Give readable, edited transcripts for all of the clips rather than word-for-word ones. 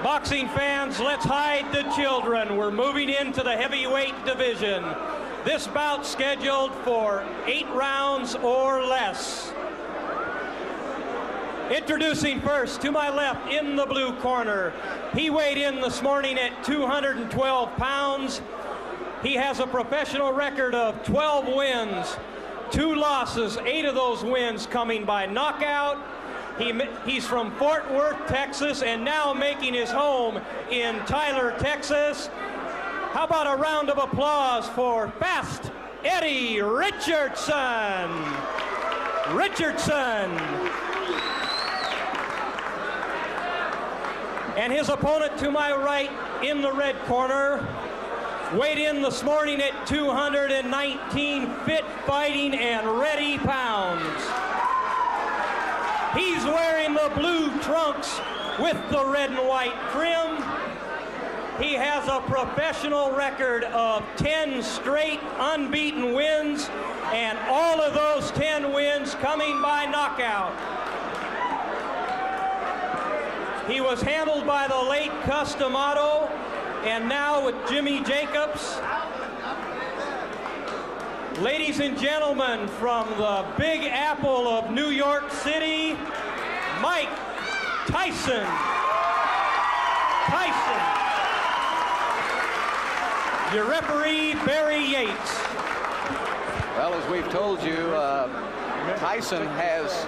Boxing fans, let's hide the children. We're moving into the heavyweight division. This bout scheduled for 8 rounds or less. Introducing first, to my left in the blue corner. He weighed in this morning at 212 pounds. He has a professional record of 12 wins, 2 losses, 8 of those wins coming by knockout. He's from Fort Worth, Texas, and now making his home in Tyler, Texas. How about a round of applause for Fast Eddie Richardson? And his opponent to my right in the red corner weighed in this morning at 219 fit, fighting, and ready pounds. He's wearing the blue trunks with the red and white trim. He has a professional record of 10 straight unbeaten wins, and all of those 10 wins coming by knockout. He was handled by the late Customato, and now with Jimmy Jacobs. Ladies and gentlemen, from the Big Apple of New York City, Mike Tyson. Your referee, Barry Yates. Well, as we've told you, Tyson has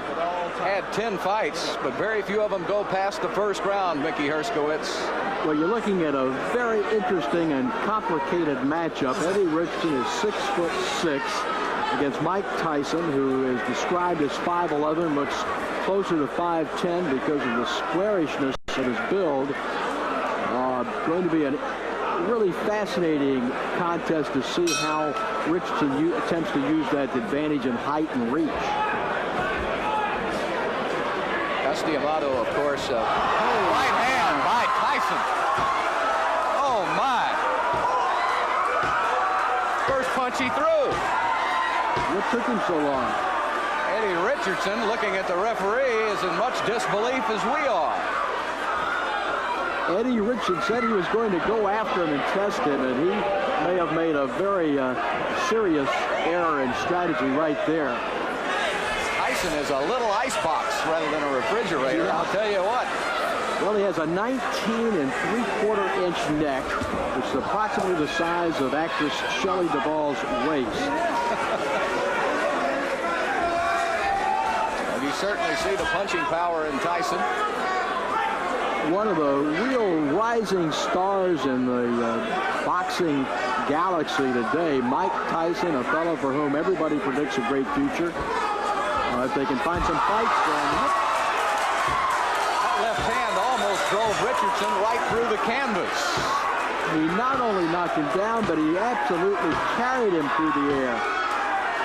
had 10 fights, but very few of them go past the first round, Mickey Herskowitz. Well, you're looking at a very interesting and complicated matchup. Eddie Richardson is 6'6" against Mike Tyson, who is described as 5'11", looks closer to 5'10" because of the squarishness of his build. Going to be a really fascinating contest to see how Richardson attempts to use that advantage in height and reach. Customato, of course, right hand by Tyson. Oh my! First punch he threw. What took him so long? Eddie Richardson, looking at the referee, is in much disbelief as we are. Eddie Richardson said he was going to go after him and test him, and he may have made a very serious error in strategy right there. Tyson is a little ice box rather than a refrigerator, yeah. I'll tell you what. Well, he has a 19 3/4-inch neck, which is approximately the size of actress Shelley Duvall's waist. And you certainly see the punching power in Tyson. One of the real rising stars in the boxing galaxy today, Mike Tyson, a fellow for whom everybody predicts a great future. If they can find some fights for him. That left hand almost drove Richardson right through the canvas. He not only knocked him down, but he absolutely carried him through the air.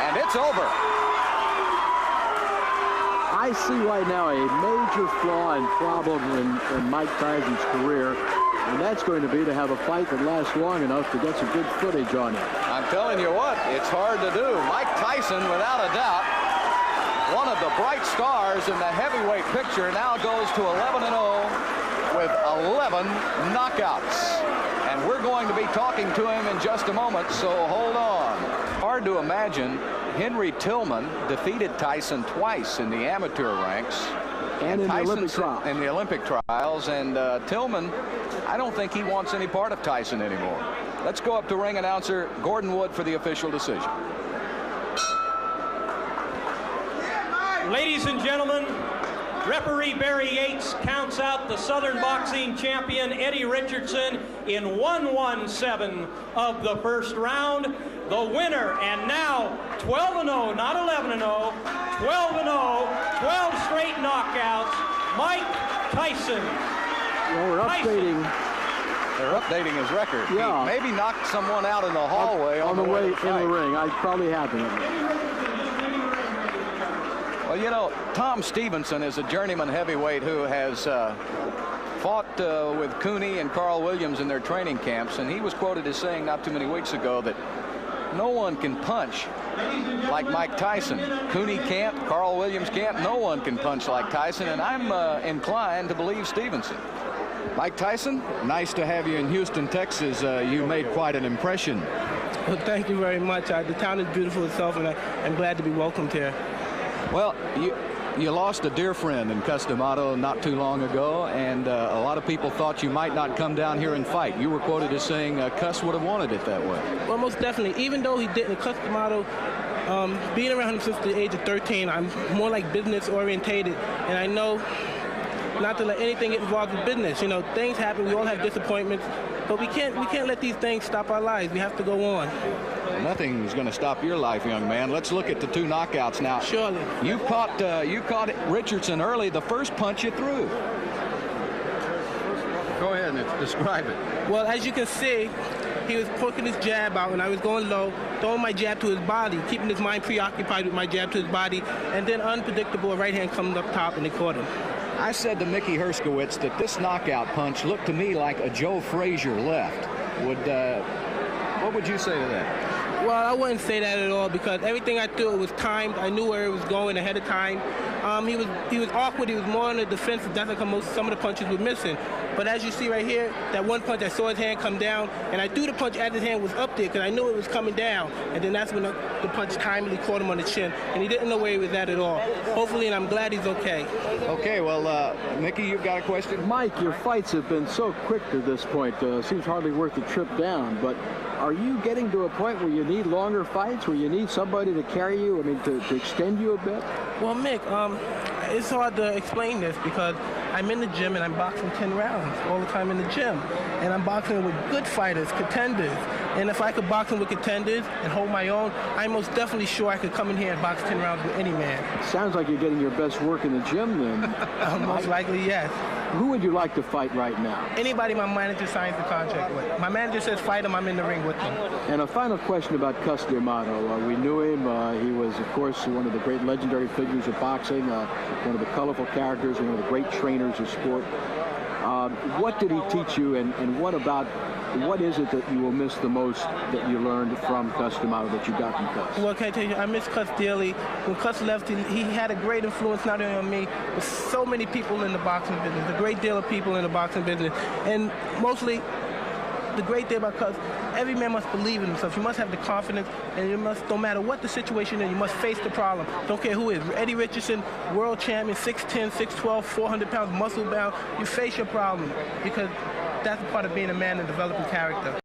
And it's over. I see right now a major flaw and problem in Mike Tyson's career, and that's going to be to have a fight that lasts long enough to get some good footage on him. I'm telling you what, it's hard to do. Mike Tyson, without a doubt, one of the bright stars in the heavyweight picture, now goes to 11-0 with 11 knockouts. And we're going to be talking to him in just a moment, so hold on. Hard to imagine. Henry Tillman defeated Tyson twice in the amateur ranks. And in the Olympic trials. In the Olympic trials. And Tillman, I don't think he wants any part of Tyson anymore. Let's go up to ring announcer Gordon Wood for the official decision. Ladies and gentlemen, referee Barry Yates counts out the Southern boxing champion Eddie Richardson in 1-1-7 of the first round. The winner, and now 12-0, not 11-0, 12-0, 12 straight knockouts, Mike Tyson. Well, we're updating. They're updating his record. Yeah. He maybe knocked someone out in the hallway on the way in the ring. I probably haven't. Well, you know, Tom Stevenson is a journeyman heavyweight who has fought with Cooney and Carl Williams in their training camps, and he was quoted as saying not too many weeks ago that no one can punch like Mike Tyson. Cooney can't, Carl Williams can't, no one can punch like Tyson, and I'm inclined to believe Stevenson. Mike Tyson, nice to have you in Houston, Texas. You made quite an impression. Well, thank you very much. The town is beautiful itself, and I'm glad to be welcomed here. Well, you lost a dear friend in Custom Auto not too long ago, and a lot of people thought you might not come down here and fight. You were quoted as saying Cuss would have wanted it that way. Well, most definitely. Even though he didn't, Custom Auto, being around him since the age of 13, I'm more like business orientated, and I know not to let anything get involved with business. You know, things happen. We all have disappointments, but we can't let these things stop our lives. We have to go on. Nothing's going to stop your life, young man. Let's look at the 2 knockouts now. Surely. You caught Richardson early. The first punch you threw. Go ahead and describe it. Well, as you can see, he was poking his jab out, and I was going low, throwing my jab to his body, keeping his mind preoccupied with my jab to his body, and then unpredictable, right hand coming up top, and they caught him. I said to Mickey Herskowitz that this knockout punch looked to me like a Joe Frazier left. What would you say to that? Well, I wouldn't say that at all, because everything I threw was timed. I knew where it was going ahead of time. He was awkward. He was more on the defensive. That's like some of the punches were missing. But as you see right here, that one punch, I saw his hand come down, and I threw the punch as his hand was up there because I knew it was coming down. And then that's when the punch timely caught him on the chin, and he didn't know where he was at all. Hopefully, and I'm glad he's okay. Okay, well, Mickey, you've got a question? Mike, your fights have been so quick to this point. Seems hardly worth the trip down, but are you getting to a point where you need longer fights, where you need somebody to carry you, I mean, to extend you a bit? Well, Mick, it's hard to explain this because I'm in the gym and I'm boxing 10 rounds all the time in the gym. And I'm boxing with good fighters, contenders. And if I could box with contenders and hold my own, I'm most definitely sure I could come in here and box 10 rounds with any man. Sounds like you're getting your best work in the gym then. Most likely, yes. Who would you like to fight right now? Anybody my manager signs the contract with. My manager says fight him, I'm in the ring with him. And a final question about Custom Auto. We knew him. He was, of course, one of the great legendary figures of boxing, one of the colorful characters, one of the great trainers of sport. What did he teach you, and what is it that you will miss the most that you learned from Custom Auto that you got from Cuss? Well, can I tell you, I miss Cuss dearly. When Cuss left, he had a great influence not only on me, but so many people in the boxing business, a great deal of people in the boxing business. And mostly, the great thing about Cuss, every man must believe in himself. You must have the confidence, and you must, no matter what the situation is, you must face the problem. Don't care who it is. Eddie Richardson, world champion, 6'10", 6'12", 400 pounds, muscle bound. You face your problem because that's a part of being a man and developing character.